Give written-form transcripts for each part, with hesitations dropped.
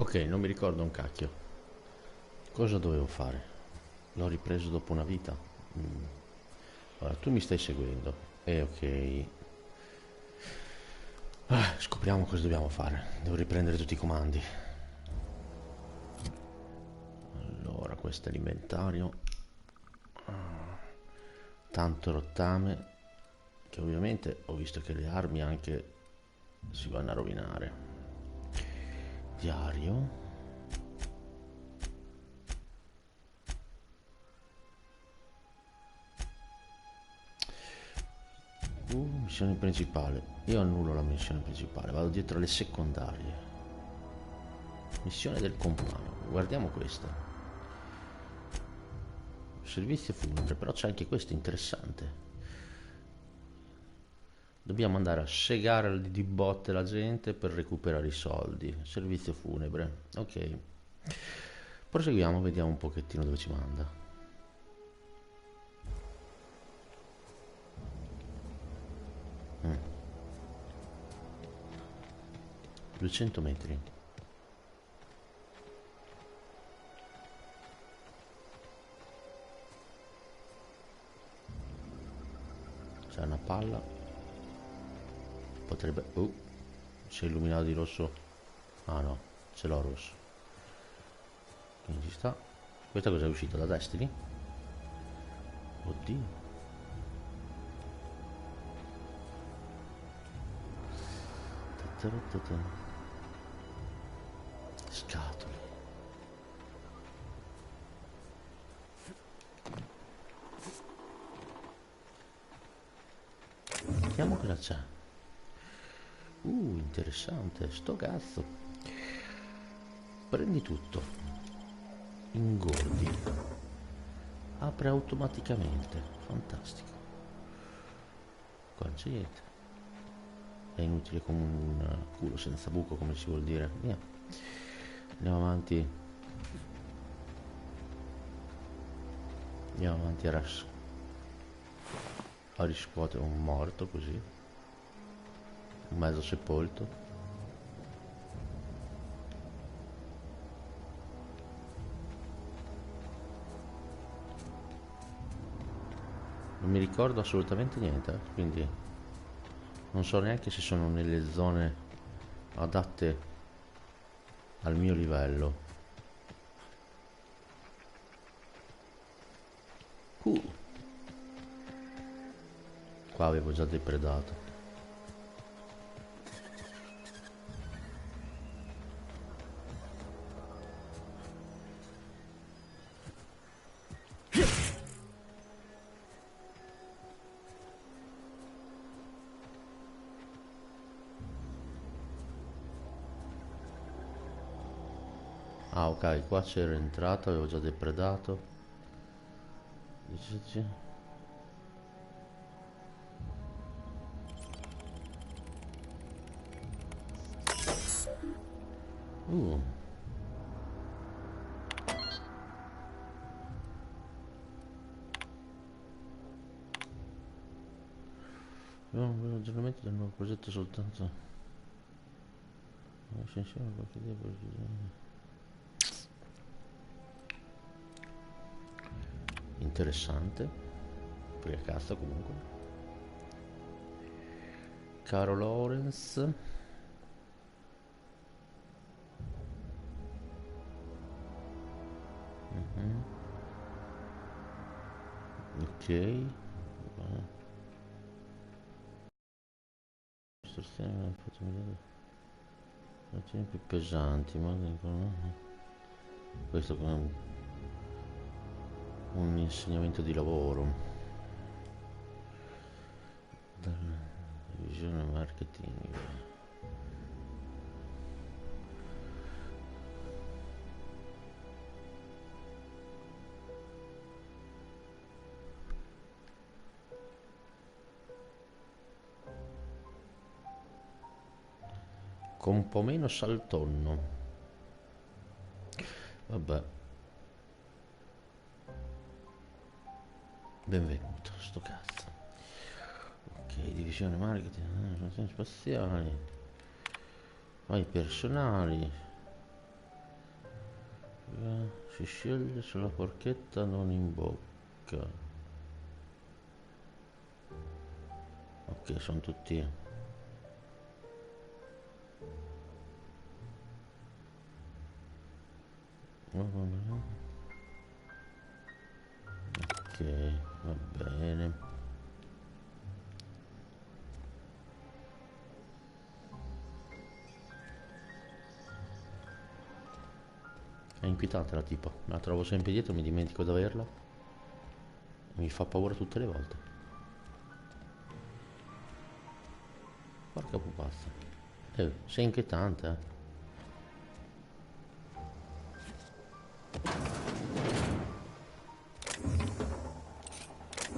Ok, non mi ricordo un cacchio. Cosa dovevo fare? L'ho ripreso dopo una vita. Mm. Allora, tu mi stai seguendo. E ok. Scopriamo cosa dobbiamo fare. Devo riprendere tutti i comandi. Allora, questo è l'inventario. Tanto rottame. Che ovviamente ho visto che le armi anche si vanno a rovinare. Diario. Missione principale. Io annullo la missione principale, vado dietro alle secondarie. Missione del compagno. Guardiamo questa. Servizio funebre, però c'è anche questo interessante. Dobbiamo andare a segare di botte la gente per recuperare i soldi. Servizio funebre. Ok. Proseguiamo, vediamo un pochettino dove ci manda. 200 metri. C'è una palla. Potrebbe... si è illuminato di rosso. Ah no, ce l'ho rosso. Quindi ci sta. Questa cosa è uscita da Destiny? Oddio. Scatole. Vediamo cosa c'è. Interessante. Sto cazzo. Prendi tutto. Ingordi. Apre automaticamente. Fantastico. Qua non c'è niente. È inutile come un culo senza buco, come si vuol dire. Via. Andiamo avanti. Andiamo avanti a riscuotere un morto così. Un mezzo sepolto. Non mi ricordo assolutamente niente, quindi non so neanche se sono nelle zone adatte al mio livello. Qua avevo già depredato. Ah ok, qua c'ero entrato, avevo già depredato. Uh, un aggiornamento del nuovo progetto soltanto. Interessante. Per il cazzo comunque. Caro Lawrence. Ok. Istruzioni più pesanti, ma questo è un insegnamento di lavoro. Dalla divisione marketing. Con un po' meno saltonno. Vabbè. Benvenuto, sto cazzo. Ok, divisione marketing, spaziali. Poi personali. Si sceglie sulla forchetta, non in bocca. Ok, sono tutti. Ok, va bene. È inquietante la tipa, me la trovo sempre dietro, mi dimentico di averla e mi fa paura tutte le volte. Porca pupazza. Sei inquietante, eh.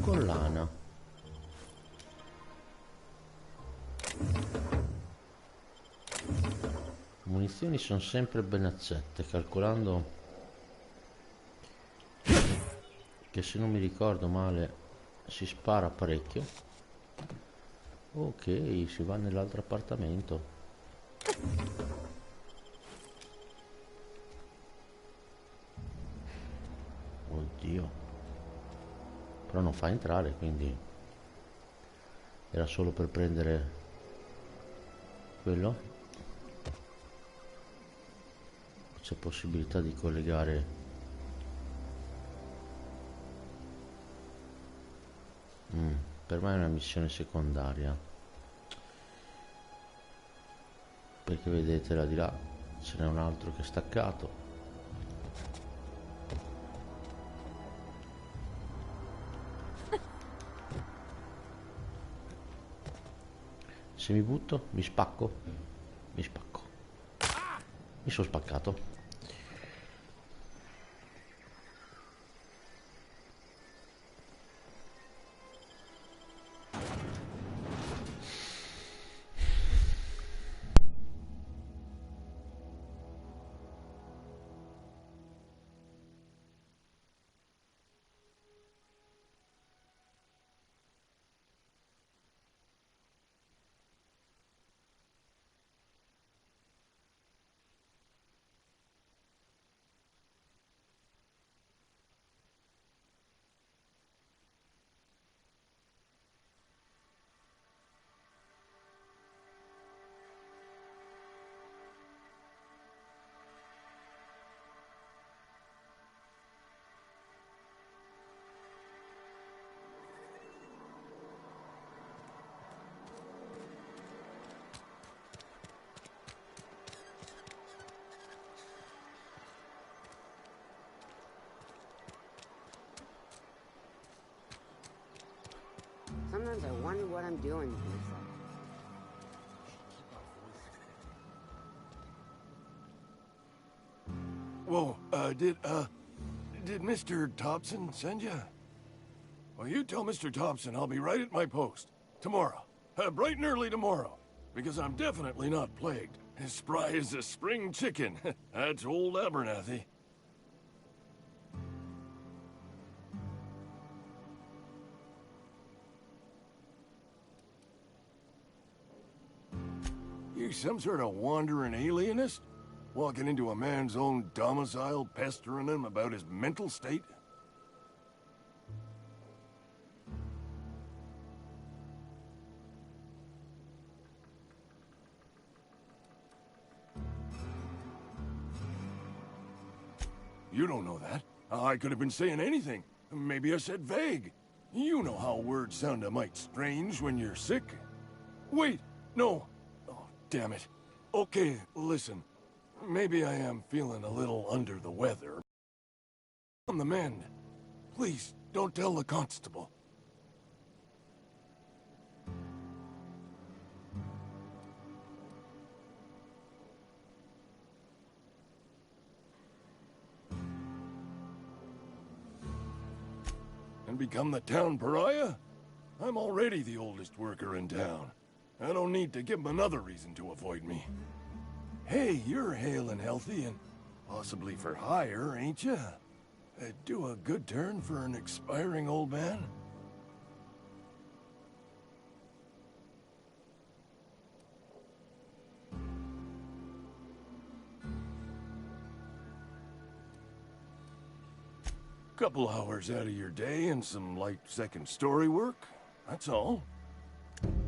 Collana. Munizioni sono sempre ben accette, calcolando che se non mi ricordo male si spara parecchio. Ok, si va nell'altro appartamento. Oddio. Però non fa entrare, quindi era solo per prendere quello. C'è possibilità di collegare. Per me è una missione secondaria, perché vedete là di là ce n'è un altro che è staccato. Se mi butto mi spacco, mi spacco, mi sono spaccato. Sometimes I wonder what I'm doing to myself. Whoa, did Mr. Thompson send you? Well, you tell Mr. Thompson I'll be right at my post. Tomorrow. Bright and early tomorrow. Because I'm definitely not plagued. As spry as a spring chicken. That's old Abernathy. You some sort of wandering alienist? Walking into a man's own domicile, pestering him about his mental state? You don't know that. I could have been saying anything. Maybe I said vague. You know how words sound a mite strange when you're sick. Wait, no. Oh, damn it. Okay, listen. Maybe I am feeling a little under the weather. On the mend. Please, don't tell the constable. And become the town pariah? I'm already the oldest worker in town. I don't need to give him another reason to avoid me. Hey, you're hale and healthy and possibly for hire, ain't ya? Do a good turn for an expiring old man? Couple hours out of your day and some light second story work. That's all.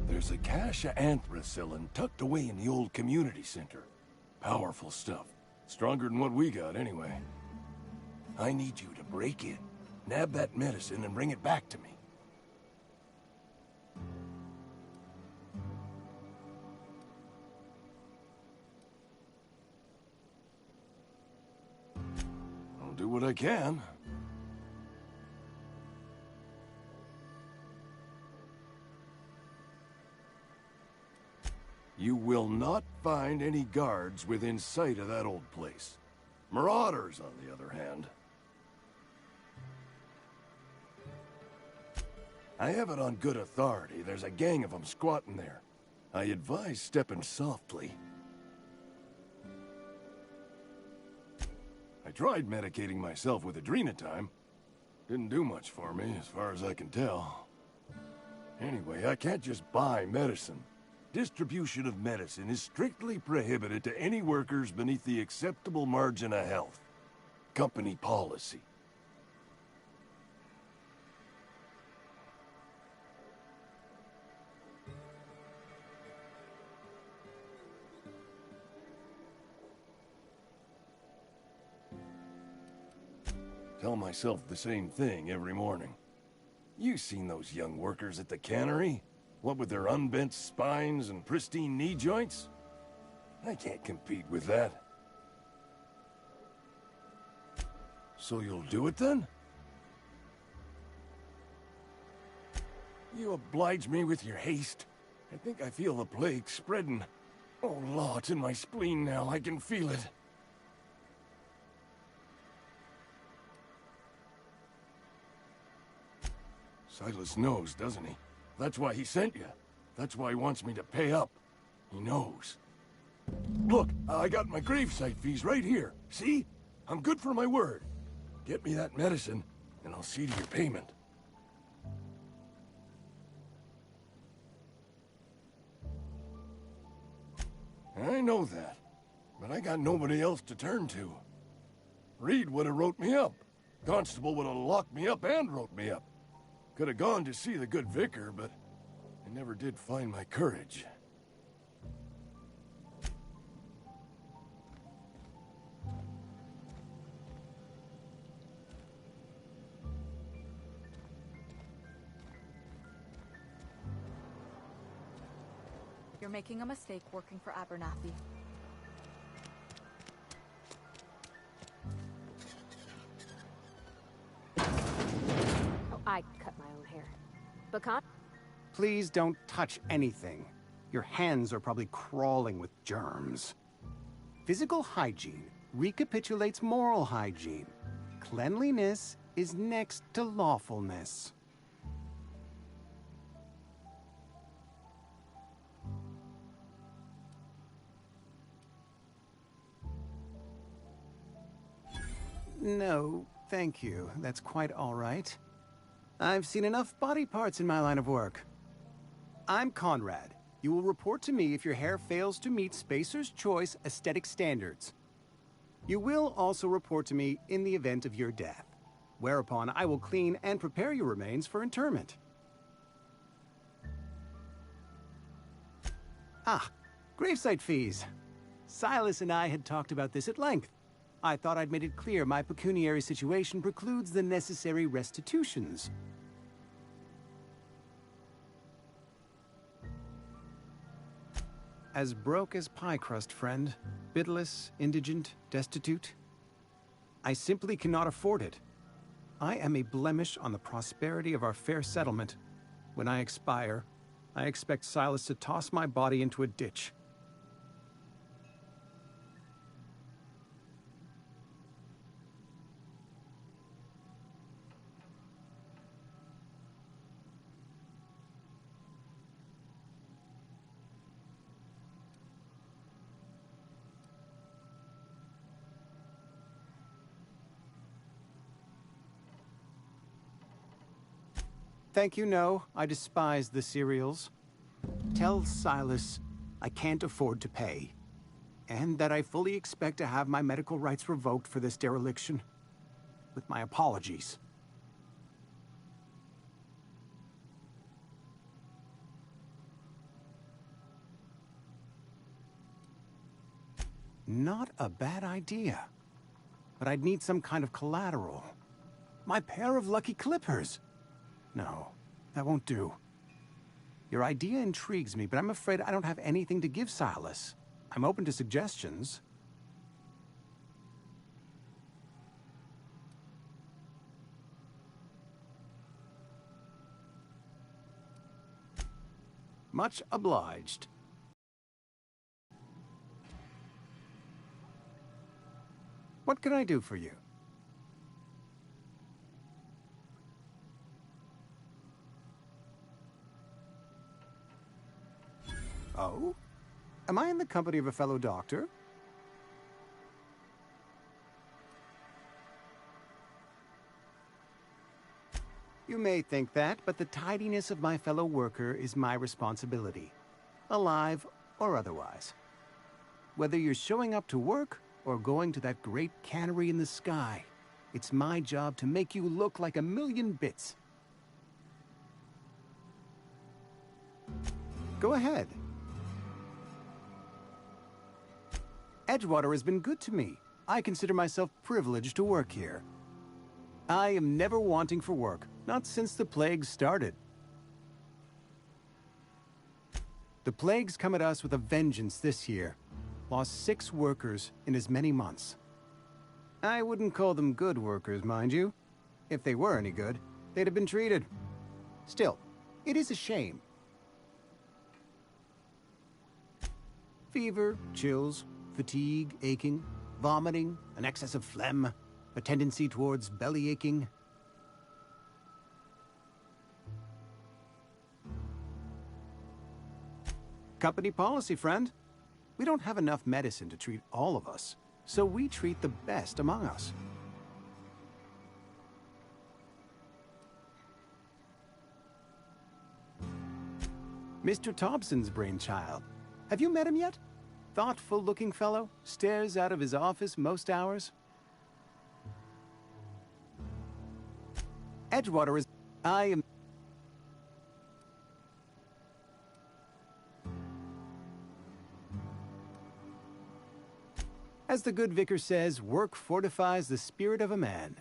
There's a cache of anthracillin tucked away in the old community center. Powerful stuff. Stronger than what we got, anyway. I need you to break in, nab that medicine, and bring it back to me. I'll do what I can. You will not find any guards within sight of that old place. Marauders, on the other hand. I have it on good authority. There's a gang of them squatting there. I advise stepping softly. I tried medicating myself with adrenatime. Didn't do much for me, as far as I can tell. Anyway, I can't just buy medicine. Distribution of medicine is strictly prohibited to any workers beneath the acceptable margin of health. Company policy. Tell myself the same thing every morning. You seen those young workers at the cannery? What with their unbent spines and pristine knee joints? I can't compete with that. So you'll do it then? You oblige me with your haste. I think I feel the plague spreading. Oh, Law, it's in my spleen now. I can feel it. Silas knows, doesn't he? That's why he sent you. That's why he wants me to pay up. He knows. Look, I got my gravesite fees right here. See? I'm good for my word. Get me that medicine, and I'll see to your payment. I know that, but I got nobody else to turn to. Reed would have wrote me up. Constable would have locked me up and wrote me up. Could have gone to see the good vicar, but I never did find my courage. You're making a mistake working for Abernathy. I cut my own hair. Please don't touch anything. Your hands are probably crawling with germs. Physical hygiene recapitulates moral hygiene. Cleanliness is next to lawfulness. No, thank you. That's quite all right. I've seen enough body parts in my line of work. I'm Conrad. You will report to me if your hair fails to meet Spacer's Choice aesthetic standards. You will also report to me in the event of your death, whereupon I will clean and prepare your remains for interment. Ah, gravesite fees. Silas and I had talked about this at length. I thought I'd made it clear my pecuniary situation precludes the necessary restitutions. As broke as pie crust, friend. Bidless, indigent, destitute. I simply cannot afford it. I am a blemish on the prosperity of our fair settlement. When I expire, I expect Silas to toss my body into a ditch. Thank you, no. I despise the cereals. Tell Silas I can't afford to pay, and that I fully expect to have my medical rights revoked for this dereliction. With my apologies. Not a bad idea. But I'd need some kind of collateral. My pair of lucky clippers! No, that won't do. Your idea intrigues me, but I'm afraid I don't have anything to give Silas. I'm open to suggestions. Much obliged. What can I do for you? Oh? Am I in the company of a fellow doctor? You may think that, but the tidiness of my fellow worker is my responsibility, alive or otherwise. Whether you're showing up to work or going to that great cannery in the sky, it's my job to make you look like a million bits. Go ahead. Edgewater has been good to me. I consider myself privileged to work here. I am never wanting for work, not since the plague started. The plague's come at us with a vengeance this year. Lost 6 workers in as many months. I wouldn't call them good workers, mind you. If they were any good, they'd have been treated. Still, it is a shame. Fever, chills, fatigue, aching, vomiting, an excess of phlegm, a tendency towards belly aching. Company policy, friend. We don't have enough medicine to treat all of us, so we treat the best among us. Mr. Thompson's brainchild. Have you met him yet? Thoughtful-looking fellow, stares out of his office most hours. Edgewater is... I am... As the good vicar says, work fortifies the spirit of a man.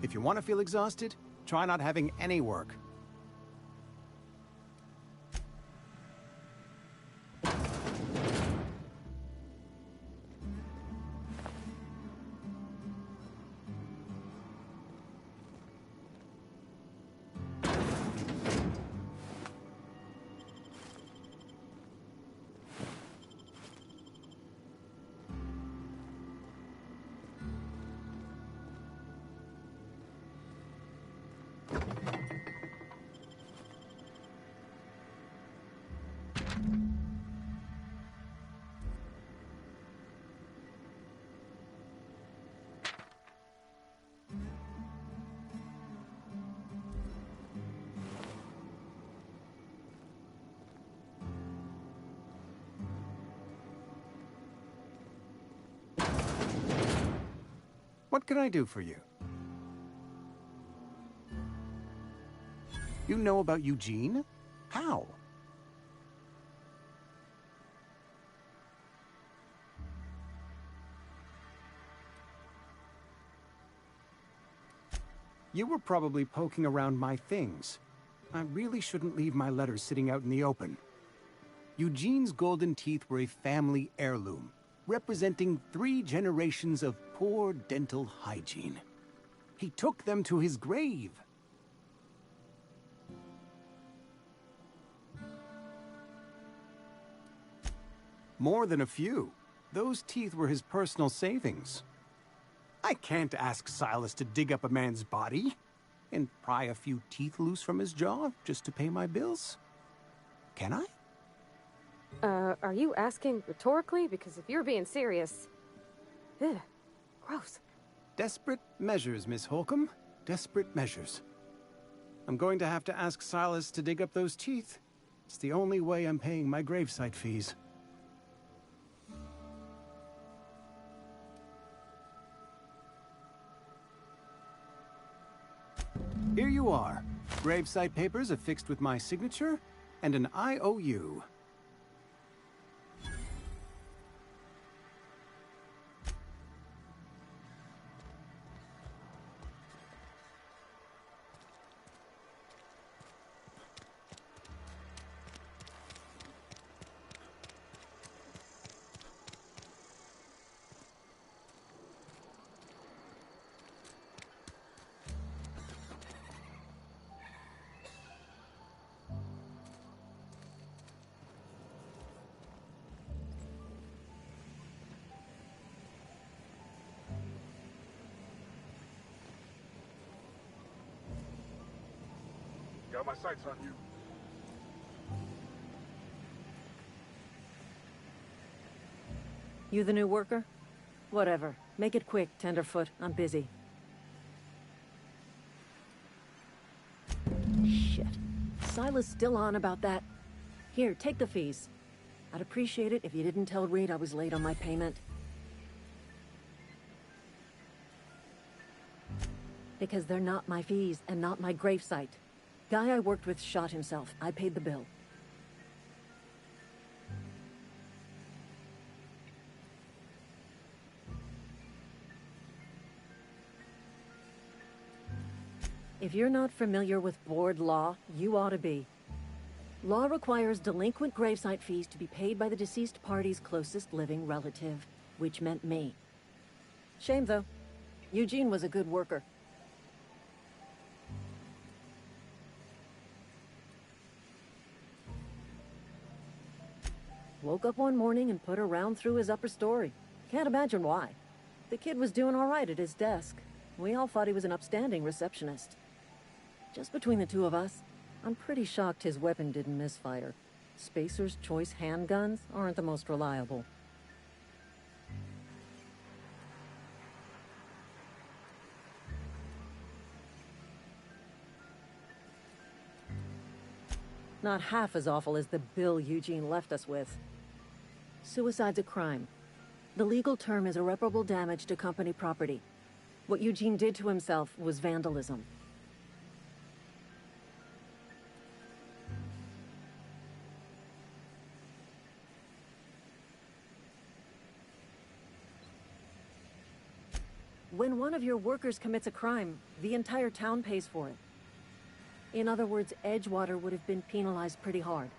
If you want to feel exhausted, try not having any work. What can I do for you? You know about Eugene? How? You were probably poking around my things. I really shouldn't leave my letters sitting out in the open. Eugene's golden teeth were a family heirloom, representing 3 generations of poor dental hygiene. He took them to his grave. More than a few. Those teeth were his personal savings. I can't ask Silas to dig up a man's body and pry a few teeth loose from his jaw just to pay my bills. Can I? Are you asking rhetorically? Because if you're being serious... Ugh, gross. Desperate measures, Miss Holcomb. Desperate measures. I'm going to have to ask Silas to dig up those teeth. It's the only way I'm paying my gravesite fees. Here you are. Gravesite papers affixed with my signature and an IOU. Got my sights on you. You the new worker? Whatever. Make it quick, Tenderfoot. I'm busy. Shit. Silas still on about that? Here, take the fees. I'd appreciate it if you didn't tell Reed I was late on my payment. Because they're not my fees and not my gravesite. Guy I worked with shot himself. I paid the bill. If you're not familiar with board law, you ought to be. Law requires delinquent gravesite fees to be paid by the deceased party's closest living relative, which meant me. Shame, though. Eugene was a good worker. Woke up one morning and put a round through his upper story. Can't imagine why. The kid was doing all right at his desk. We all thought he was an upstanding receptionist. Just between the two of us, I'm pretty shocked his weapon didn't misfire. Spacer's Choice handguns aren't the most reliable. Not half as awful as the bill Eugene left us with. Suicide's a crime. The legal term is irreparable damage to company property. What Eugene did to himself was vandalism. When one of your workers commits a crime, the entire town pays for it. In other words, Edgewater would have been penalized pretty hard.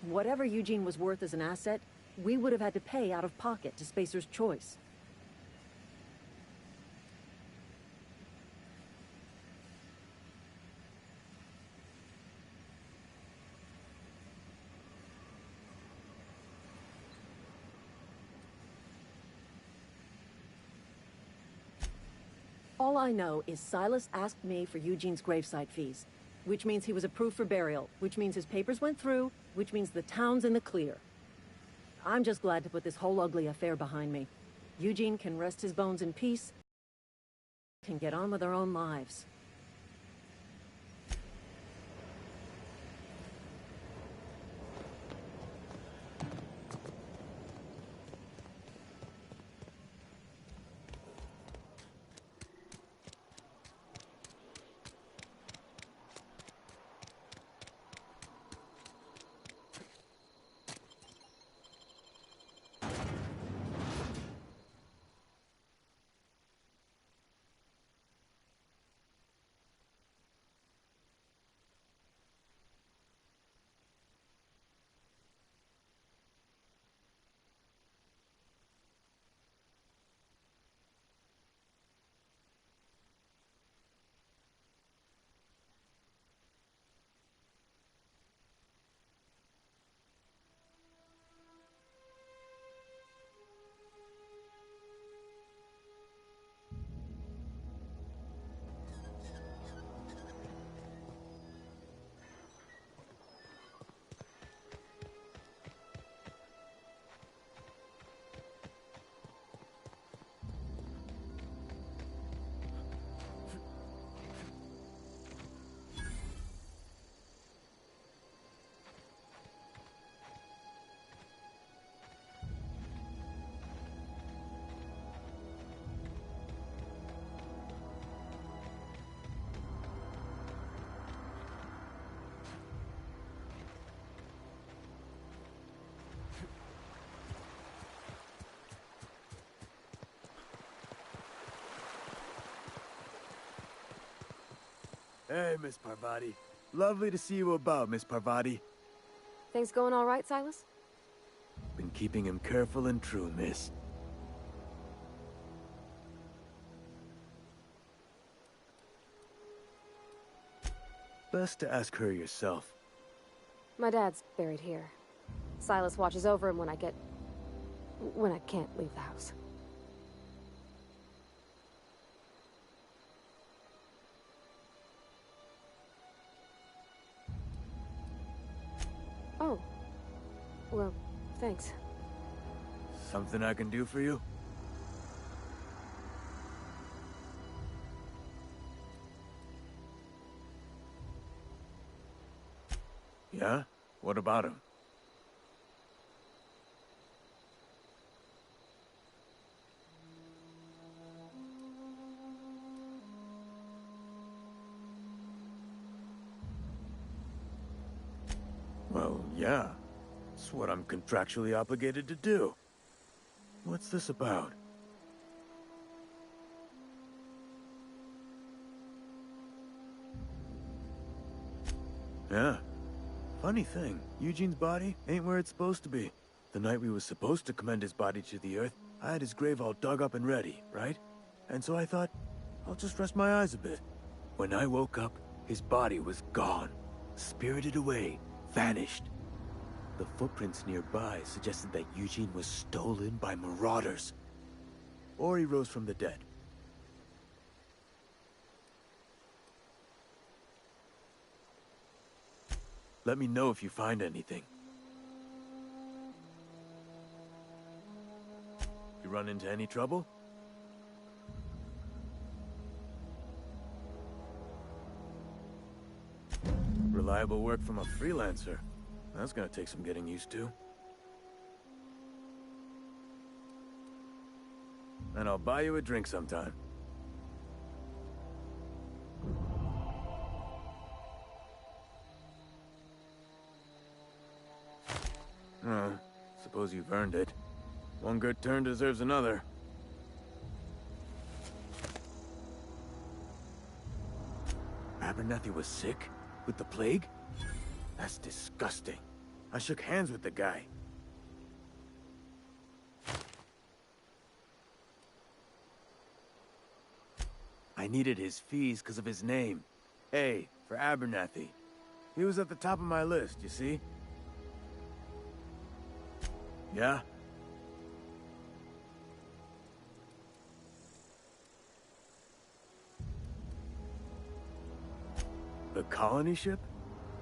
Whatever Eugene was worth as an asset, we would have had to pay out of pocket to Spacer's Choice. All I know is Silas asked me for Eugene's gravesite fees, which means he was approved for burial, which means his papers went through, which means the town's in the clear. I'm just glad to put this whole ugly affair behind me. Eugene can rest his bones in peace, can get on with their own lives. Hey, Miss Parvati. Lovely to see you about, Miss Parvati. Things going all right, Silas? Been keeping him careful and true, miss. Best to ask her yourself. My dad's buried here. Silas watches over him when I can't leave the house. Oh. Well, thanks. Something I can do for you? Yeah? What about him? Well, yeah. It's what I'm contractually obligated to do. What's this about? Yeah. Funny thing, Eugene's body ain't where it's supposed to be. The night we was supposed to commend his body to the earth, I had his grave all dug up and ready, right? And so I thought, I'll just rest my eyes a bit. When I woke up, his body was gone. Spirited away. Vanished. The footprints nearby suggested that Eugene was stolen by marauders. Or he rose from the dead. Let me know if you find anything. You run into any trouble? Reliable work from a freelancer. That's gonna take some getting used to. And I'll buy you a drink sometime. Suppose you've earned it. One good turn deserves another. Abernathy was sick? With the plague? That's disgusting. I shook hands with the guy. I needed his fees because of his name. A for Abernathy. He was at the top of my list, you see? Yeah? The colony ship?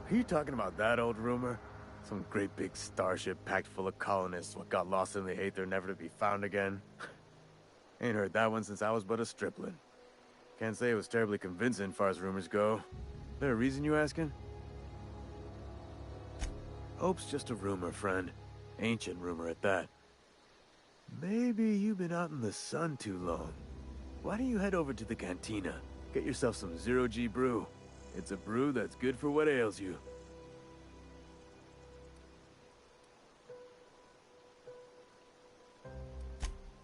Are you talking about that old rumor? Some great big starship packed full of colonists what got lost in the aether never to be found again? Ain't heard that one since I was but a stripling. Can't say it was terribly convincing far as rumors go. There a reason you asking? Hope's just a rumor, friend. Ancient rumor at that. Maybe you've been out in the sun too long. Why don't you head over to the cantina? Get yourself some zero-G brew. It's a brew that's good for what ails you.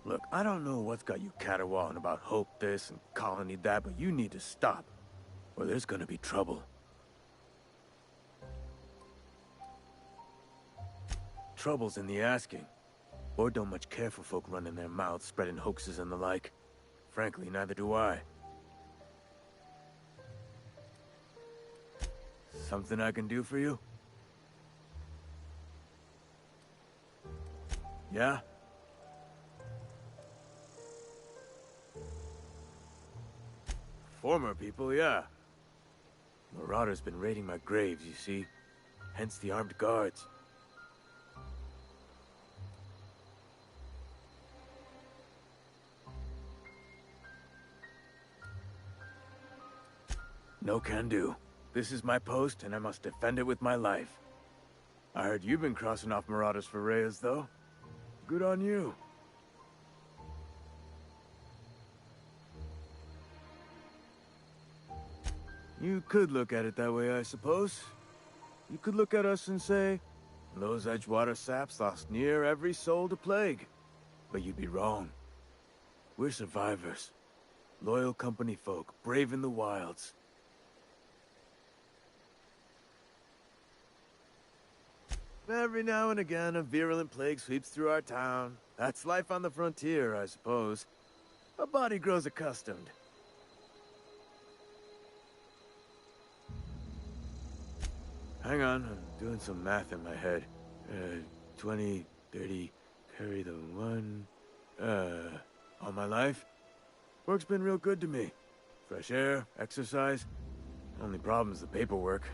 Look, I don't know what's got you caterwauling about Hope this and Colony that, but you need to stop, or there's gonna be trouble. Trouble's in the asking. Or don't much care for folk running their mouths, spreading hoaxes and the like. Frankly, neither do I. Something I can do for you? Yeah? Former people, yeah. Marauders been raiding my graves, you see. Hence the armed guards. No can do. This is my post, and I must defend it with my life. I heard you've been crossing off marauders for Reyes, though. Good on you. You could look at it that way, I suppose. You could look at us and say, those Edgewater saps lost near every soul to plague. But you'd be wrong. We're survivors. Loyal company folk, brave in the wilds. Every now and again, a virulent plague sweeps through our town. That's life on the frontier, I suppose. A body grows accustomed. Hang on, I'm doing some math in my head. 20, 30, carry the one... all my life? Work's been real good to me. Fresh air, exercise. Only problem's the paperwork.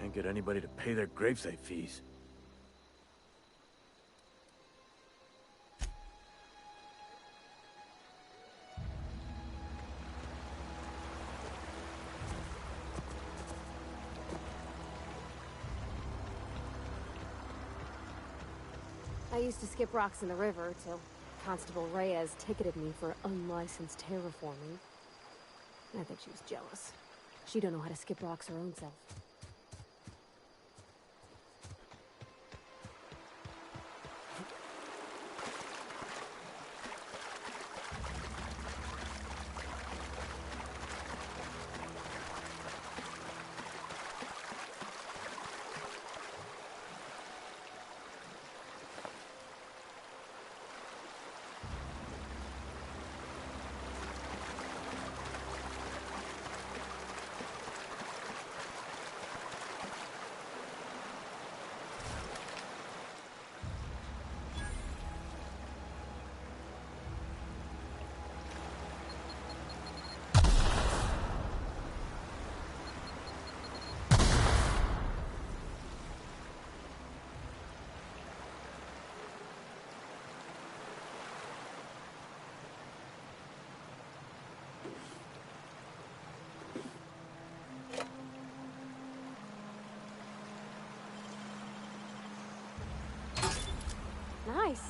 Can't get anybody to pay their gravesite fees. I used to skip rocks in the river till Constable Reyes ticketed me for unlicensed terraforming. I think she was jealous. She don't know how to skip rocks her own self. Nice.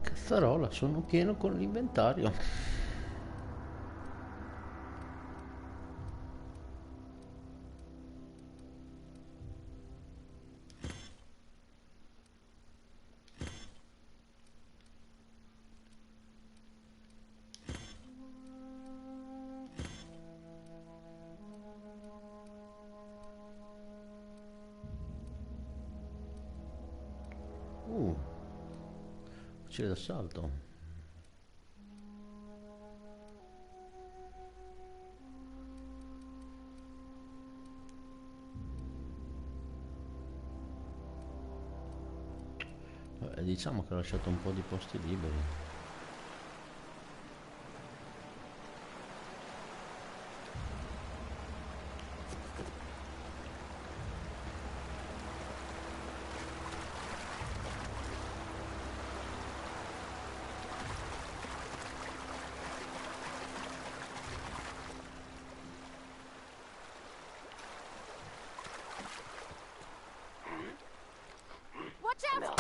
Cazzarola, sono pieno con l'inventario. Fucile d'assalto. Diciamo che ho lasciato un po' di posti liberi. Watch out!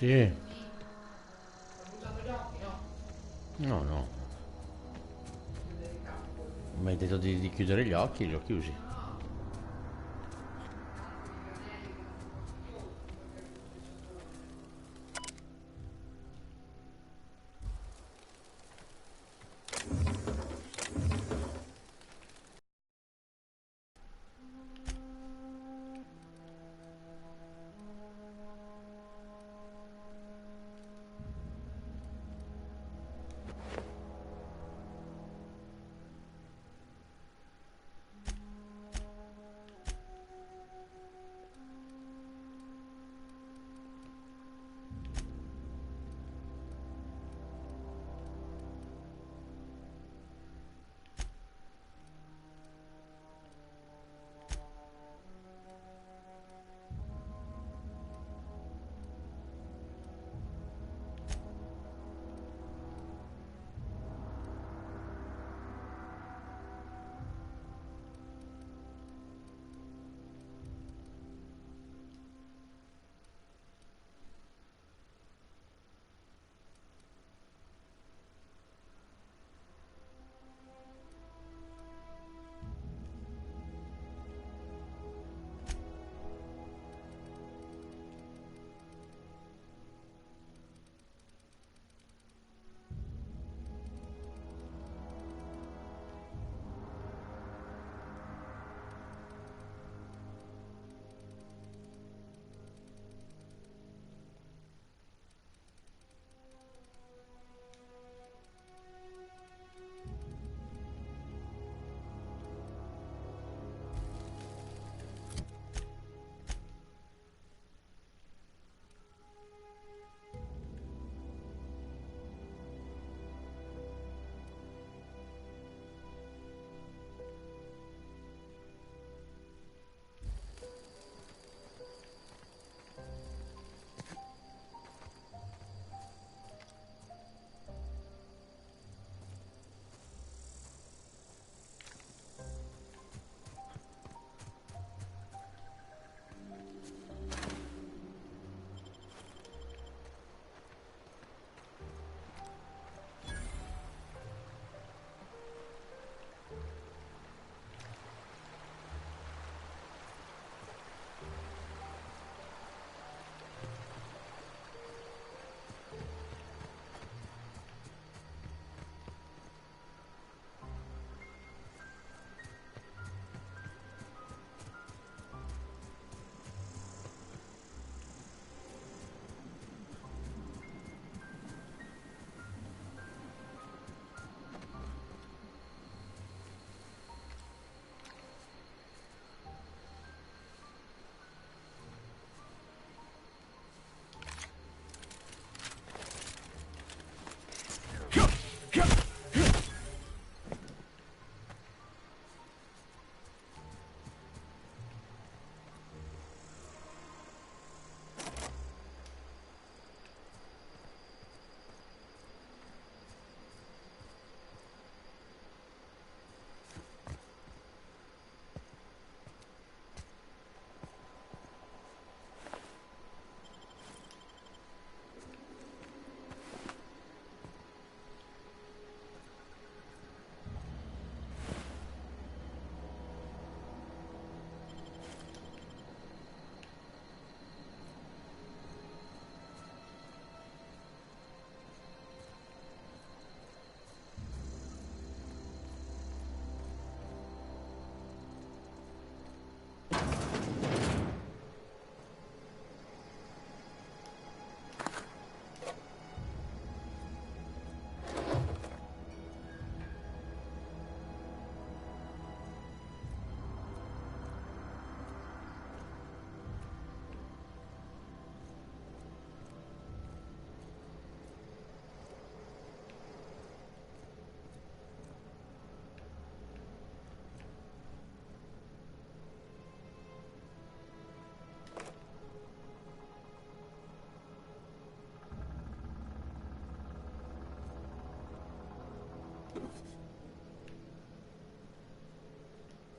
Sì. No, no. Mi hai detto di chiudere gli occhi, li ho chiusi.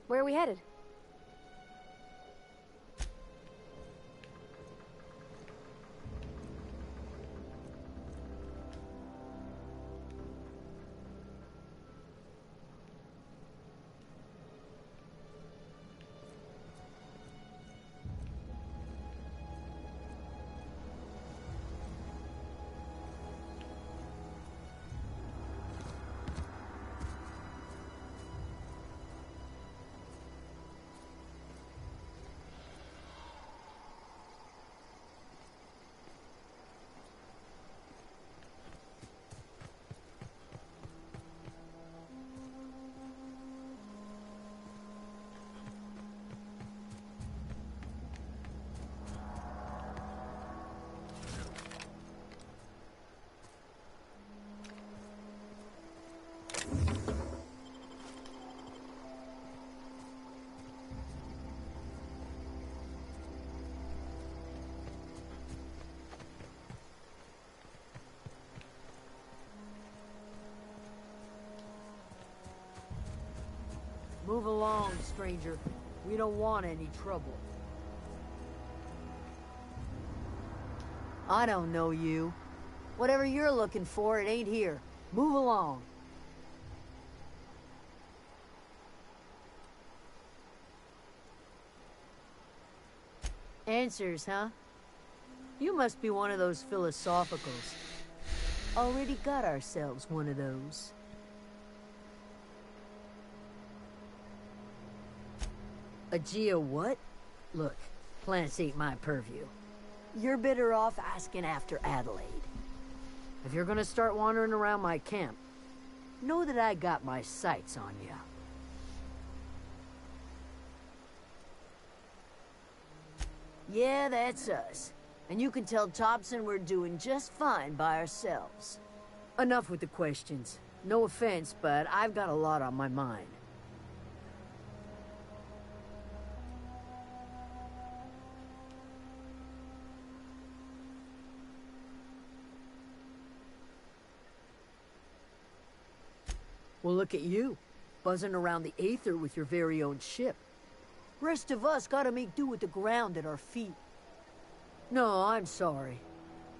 Where are we headed? Move along, stranger. We don't want any trouble. I don't know you. Whatever you're looking for, it ain't here. Move along. Answers, huh? You must be one of those philosophicals. Already got ourselves one of those. A geo what? Look, plants ain't my purview. You're better off asking after Adelaide. If you're gonna start wandering around my camp, know that I got my sights on you. Yeah, that's us. And you can tell Thompson we're doing just fine by ourselves. Enough with the questions. No offense, but I've got a lot on my mind. Well, look at you, buzzing around the Aether with your very own ship. Rest of us gotta make do with the ground at our feet. No, I'm sorry.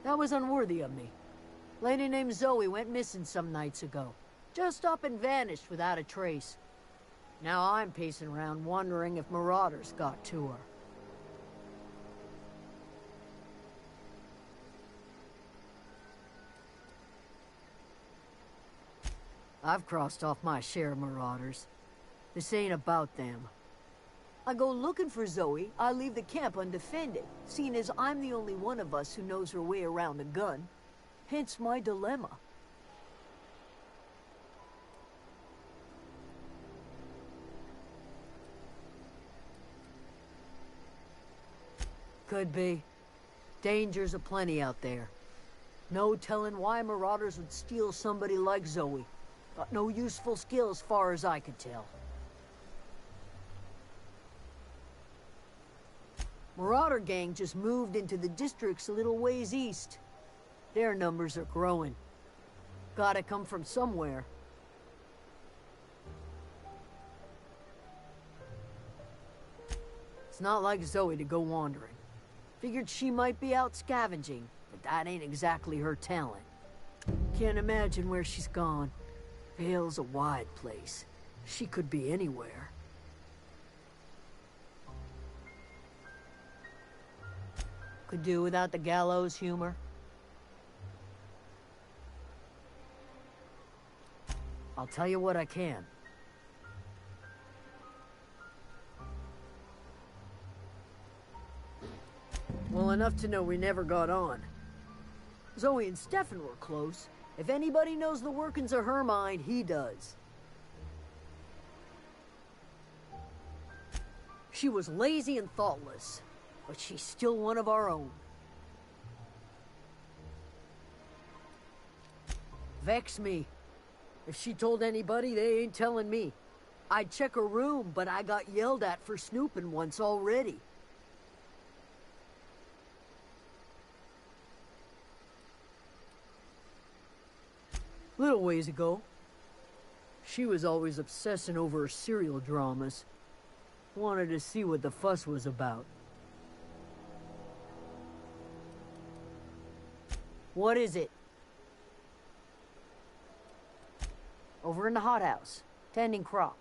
That was unworthy of me. Lady named Zoe went missing some nights ago. Just up and vanished without a trace. Now I'm pacing around wondering if marauders got to her. I've crossed off my share of marauders. This ain't about them. I go looking for Zoe, I leave the camp undefended, seeing as I'm the only one of us who knows her way around a gun. Hence my dilemma. Could be. Dangers aplenty out there. No telling why marauders would steal somebody like Zoe. Got no useful skill as far as I could tell. Marauder gang just moved into the districts a little ways east. Their numbers are growing. Gotta come from somewhere. It's not like Zoe to go wandering. Figured she might be out scavenging, but that ain't exactly her talent. Can't imagine where she's gone. Vale's a wide place. She could be anywhere. Could do without the gallows humor. I'll tell you what I can. Well, enough to know we never got on. Zoe and Stefan were close. If anybody knows the workings of her mind, he does. She was lazy and thoughtless, but she's still one of our own. Vex me. If she told anybody, they ain't telling me. I'd check her room, but I got yelled at for snooping once already. Little ways ago, she was always obsessing over her serial dramas. Wanted to see what the fuss was about. What is it? Over in the hothouse, tending crop.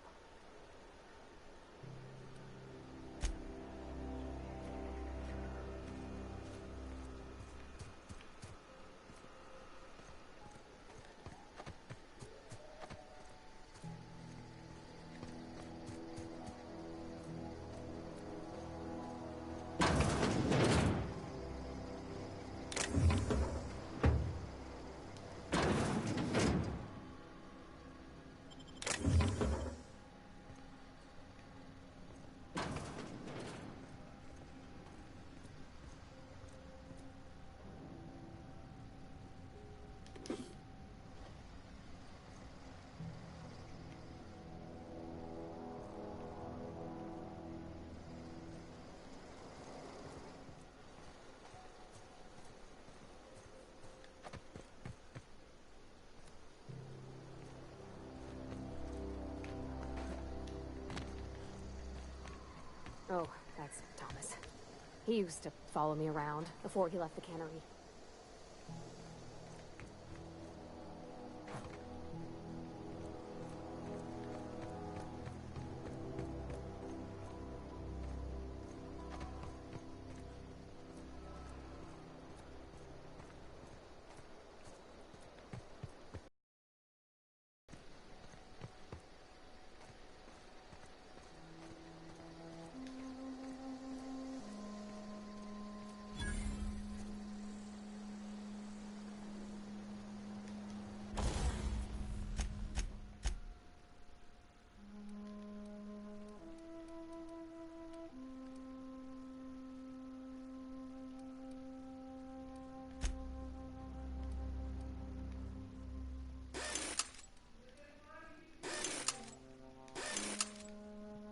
Oh, that's Thomas. He used to follow me around before he left the cannery.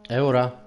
E ora?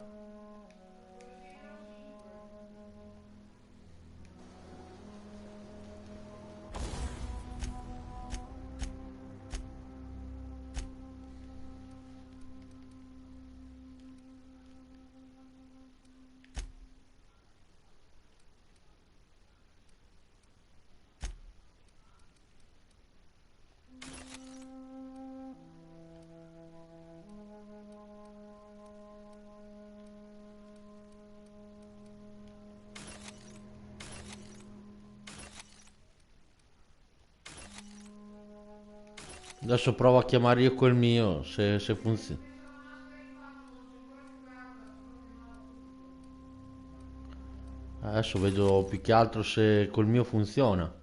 Adesso provo a chiamare io col mio, se funziona. Adesso vedo più che altro se col mio funziona.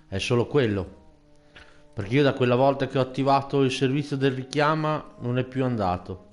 È solo quello. Perché io da quella volta che ho attivato il servizio del richiama non è più andato.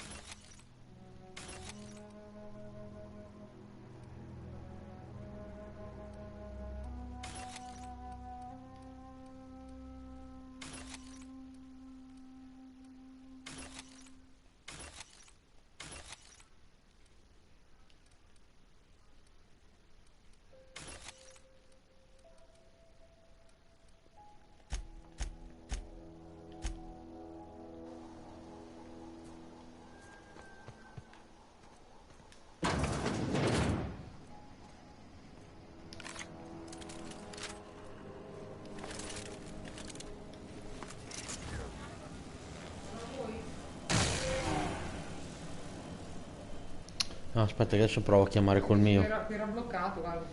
No, aspetta che adesso provo a chiamare col mio. Era bloccato, guarda.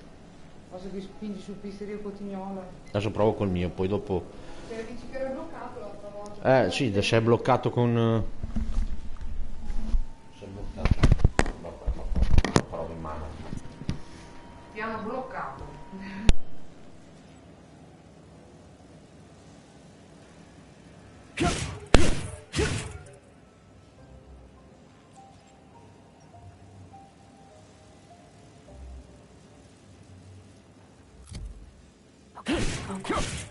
Cosa che spingi sul pisterio Cotignola. Adesso provo col mio, poi dopo... Dici che era bloccato l'altra volta. Sì, se è bloccato con... Se è bloccato... Lo provo in mano. Ti hanno bloccato. Okay,